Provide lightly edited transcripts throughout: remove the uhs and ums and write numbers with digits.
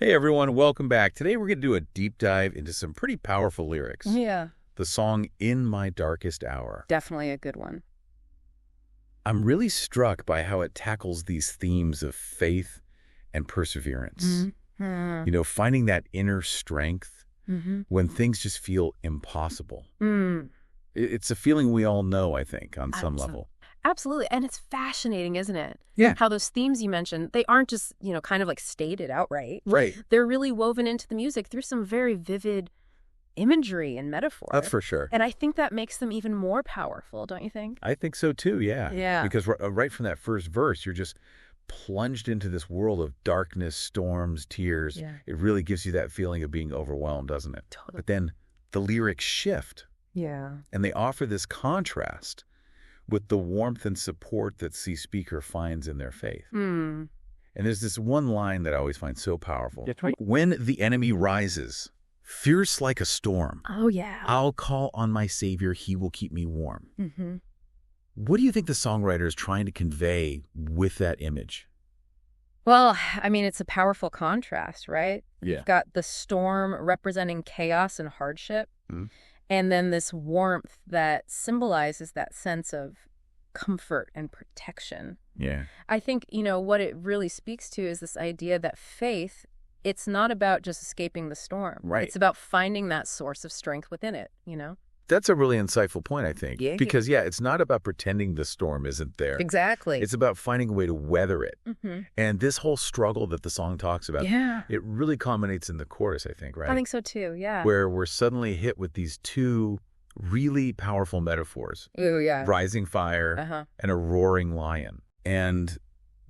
Hey everyone, welcome back. Today we're going to do a deep dive into some pretty powerful lyrics. Yeah, The song In My Darkest Hour. definitely a good one. I'm really struck by how it tackles these themes of faith and perseverance. Mm-hmm. You know, finding that inner strength Mm-hmm. when things just feel impossible. Mm. It's a feeling we all know, I think, on some level. Absolutely. And it's fascinating, isn't it? Yeah. How those themes you mentioned, they aren't just, kind of like stated outright. Right. They're really woven into the music through some very vivid imagery and metaphor. That's for sure. And I think that makes them even more powerful, don't you think? I think so too, yeah. Yeah. Because right from that first verse, you're just plunged into this world of darkness, storms, tears. Yeah. It really gives you that feeling of being overwhelmed, doesn't it? Totally. But then the lyrics shift, Yeah. and they offer this contrast with the warmth and support that the speaker finds in their faith. Mm. And there's this one line that I always find so powerful. That's right. When the enemy rises, fierce like a storm, Oh, yeah. I'll call on my Savior, he will keep me warm. Mm-hmm. What do you think the songwriter is trying to convey with that image? Well, I mean, it's a powerful contrast, right? Yeah. You've got the storm representing chaos and hardship, Mhm. and then this warmth that symbolizes that sense of comfort and protection. Yeah. I think, what it really speaks to is this idea that faith, it's not about just escaping the storm. Right. It's about finding that source of strength within it, That's a really insightful point, I think. Yeah. Because, it's not about pretending the storm isn't there. Exactly. It's about finding a way to weather it. Mm-hmm. And this whole struggle that the song talks about, Yeah. it really culminates in the chorus, I think, right? I think so too, yeah. Where we're suddenly hit with these two really powerful metaphors, Ooh, yeah. rising fire Uh-huh. and a roaring lion. And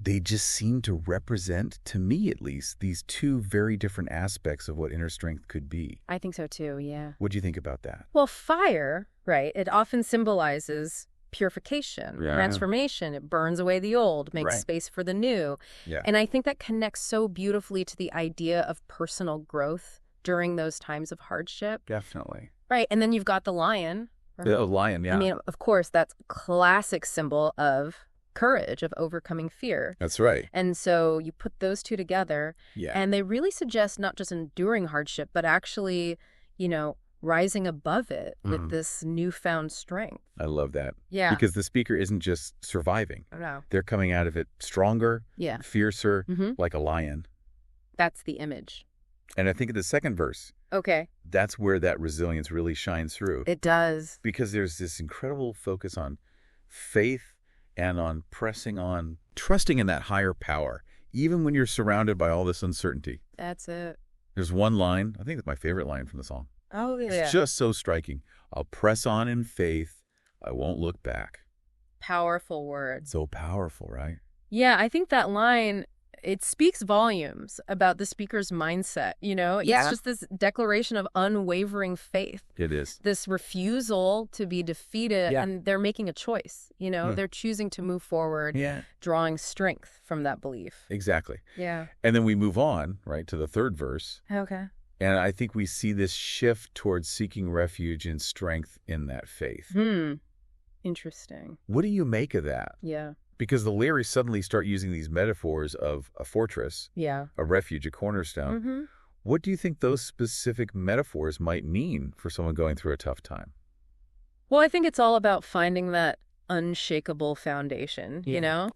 they just seem to represent, to me at least, these two very different aspects of what inner strength could be. I think so too, yeah. What do you think about that? Well, fire, right, it often symbolizes purification, Yeah. transformation. It burns away the old, makes Right. space for the new. Yeah. And I think that connects so beautifully to the idea of personal growth during those times of hardship. Definitely. Right, and then you've got the lion. The lion, yeah. I mean, of course, that's a classic symbol of courage, of overcoming fear. That's right. And so you put those two together, Yeah. and they really suggest not just enduring hardship, but actually, rising above it with this newfound strength. I love that. Yeah. Because the speaker isn't just surviving. No. They're coming out of it stronger, Yeah. fiercer, Mm-hmm. like a lion. That's the image. And I think in the second verse, Okay. that's where that resilience really shines through. It does. Because there's this incredible focus on faith and on pressing on, trusting in that higher power, even when you're surrounded by all this uncertainty. That's it. There's one line, I think it's my favorite line from the song. Oh, yeah. It's just so striking. I'll press on in faith. I won't look back. Powerful words. So powerful, right? Yeah, I think that line, it speaks volumes about the speaker's mindset, It's Yeah. just this declaration of unwavering faith, It is. this refusal to be defeated, Yeah. and they're making a choice, They're choosing to move forward, Yeah. drawing strength from that belief. Exactly. Yeah. And then we move on, right, to the third verse. Okay. And I think we see this shift towards seeking refuge and strength in that faith. Interesting. What do you make of that? Yeah. Because the lyrics suddenly start using these metaphors of a fortress, Yeah. a refuge, a cornerstone. Mm-hmm. What do you think those specific metaphors might mean for someone going through a tough time? Well, I think it's all about finding that unshakable foundation,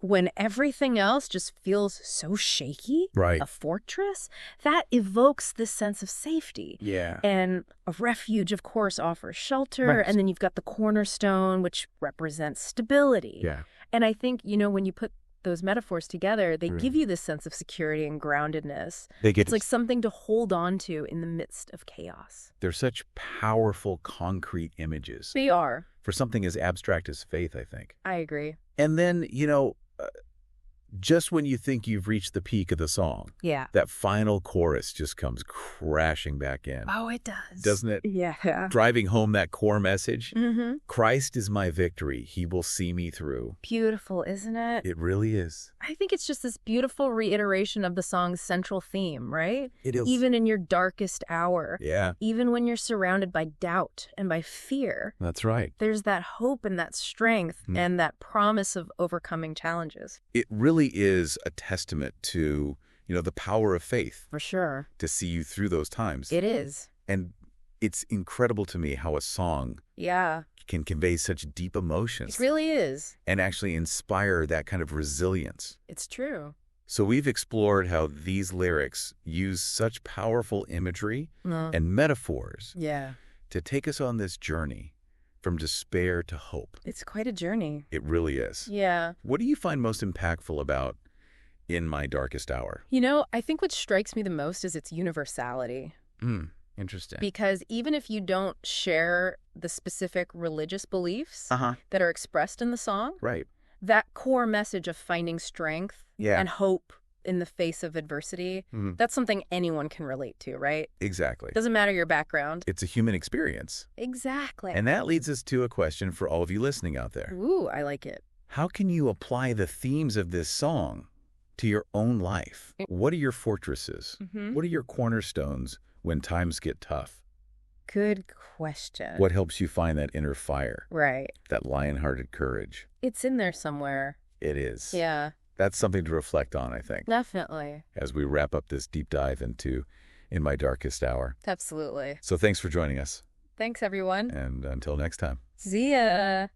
When everything else just feels so shaky, Right. a fortress, that evokes this sense of safety. Yeah. And a refuge, of course, offers shelter. Right. And then you've got the cornerstone, which represents stability. Yeah. And I think, when you put those metaphors together, they Right. give you this sense of security and groundedness. They get It's like something to hold on to in the midst of chaos. they're such powerful, concrete images They are. for something as abstract as faith, I think. I agree. And then, just when you think you've reached the peak of the song, Yeah. that final chorus just comes crashing back in, Oh, it does. doesn't it? Yeah. Driving home that core message. Mm-hmm. Christ is my victory. He will see me through. Beautiful, isn't it? It really is. I think it's just this beautiful reiteration of the song's central theme, right? It is. Even in your darkest hour, Yeah, even when you're surrounded by doubt and by fear, that's right. there's that hope and that strength Mm. and that promise of overcoming challenges. It really is a testament to the power of faith For sure. to see you through those times. It is. And it's incredible to me how a song Yeah. can convey such deep emotions. It really is. And actually inspire that kind of resilience. It's true. So we've explored how these lyrics use such powerful imagery and metaphors Yeah. to take us on this journey from despair to hope. It's quite a journey. It really is. Yeah. What do you find most impactful about In My Darkest Hour? I think what strikes me the most is its universality. Interesting. Because even if you don't share the specific religious beliefs that are expressed in the song, Right. that core message of finding strength and hope in the face of adversity, that's something anyone can relate to, right? Exactly. Doesn't matter your background. It's a human experience. Exactly. And that leads us to a question for all of you listening out there. Ooh, I like it. How can you apply the themes of this song to your own life? What are your fortresses? What are your cornerstones when times get tough? Good question. What helps you find that inner fire? Right. That lion-hearted courage? It's in there somewhere. It is. Yeah. That's something to reflect on, I think, Definitely. as we wrap up this deep dive into In My Darkest Hour. Absolutely. So thanks for joining us. Thanks, everyone. And until next time. See ya.